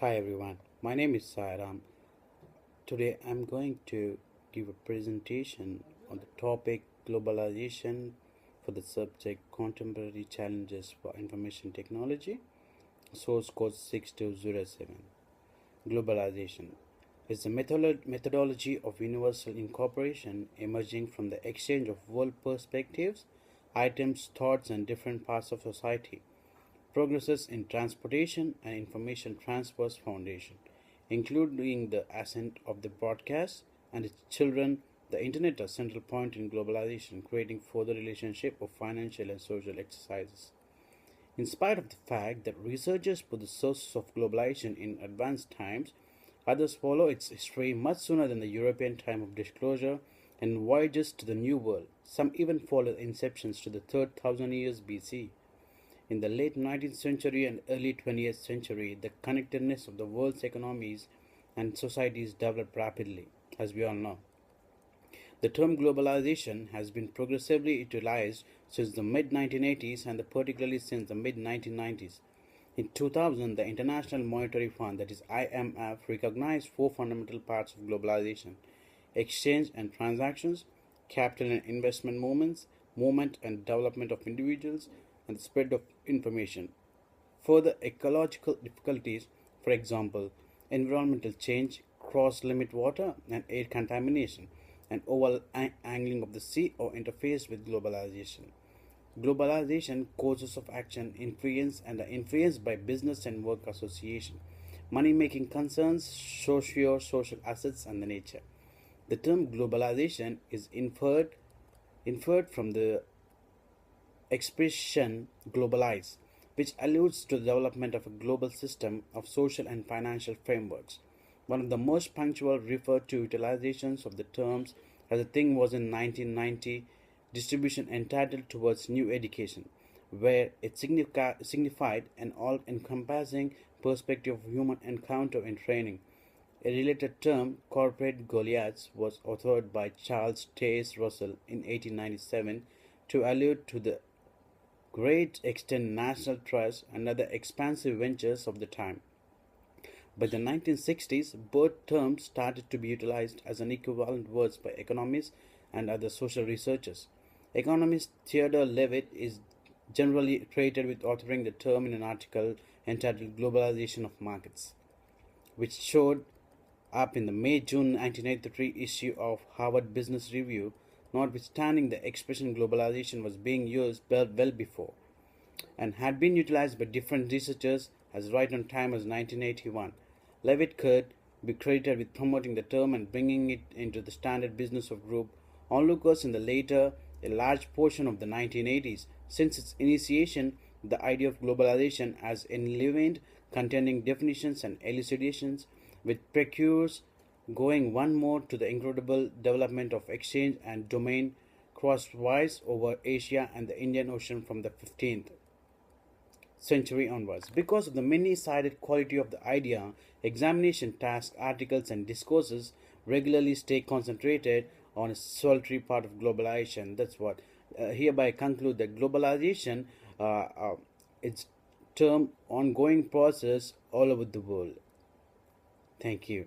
Hi everyone, my name is Sairam. Today I'm going to give a presentation on the topic globalization for the subject contemporary challenges for information technology, source code 6207. Globalization is the methodology of universal incorporation emerging from the exchange of world perspectives, items, thoughts, and different parts of society. Progresses in transportation and information transfers foundation, including the ascent of the broadcast and its children, the internet a central point in globalization, creating further relationship of financial and social exercises. In spite of the fact that researchers put the sources of globalization in advanced times, others follow its history much sooner than the European time of disclosure and voyages to the New World. Some even follow inceptions to the third thousand years BC. In the late 19th century and early 20th century, the connectedness of the world's economies and societies developed rapidly, as we all know. The term globalization has been progressively utilized since the mid 1980s and particularly since the mid 1990s. In 2000, the International Monetary Fund, that is IMF, recognized four fundamental parts of globalization: exchange and transactions, capital and investment movements, movement and development of individuals, and the spread of information. Further ecological difficulties, for example, environmental change, cross limit water and air contamination, and overangling of the sea or interface with globalization. Globalization, causes of action, influence, and are influenced by business and work association, money making concerns, social assets, and the nature. The term globalization is inferred from the expression globalize, which alludes to the development of a global system of social and financial frameworks. One of the most punctual referred to utilizations of the terms as a thing was in 1990 distribution entitled Towards New Education, where it signified an all encompassing perspective of human encounter in training. A related term, corporate Goliaths, was authored by Charles Taze Russell in 1897 to allude to the great extent national trust and other expansive ventures of the time. By the 1960s, both terms started to be utilized as an equivalent words by economists and other social researchers. Economist Theodore Levitt is generally credited with authoring the term in an article entitled Globalization of Markets, which showed up in the May-June 1983 issue of Harvard Business Review, notwithstanding the expression globalization was being used well before and had been utilized by different researchers as right on time as 1981. Levitt could be credited with promoting the term and bringing it into the standard business of group onlookers in the later, a large portion of the 1980s. Since its initiation, the idea of globalization has enlivened, containing definitions and elucidations, with precures going one more to the incredible development of exchange and domain crosswise over Asia and the Indian Ocean from the 15th century onwards. Because of the many sided quality of the idea, examination tasks, articles, and discourses regularly stay concentrated on a solitary part of globalization. That's what hereby conclude that globalization is term ongoing process all over the world. Thank you.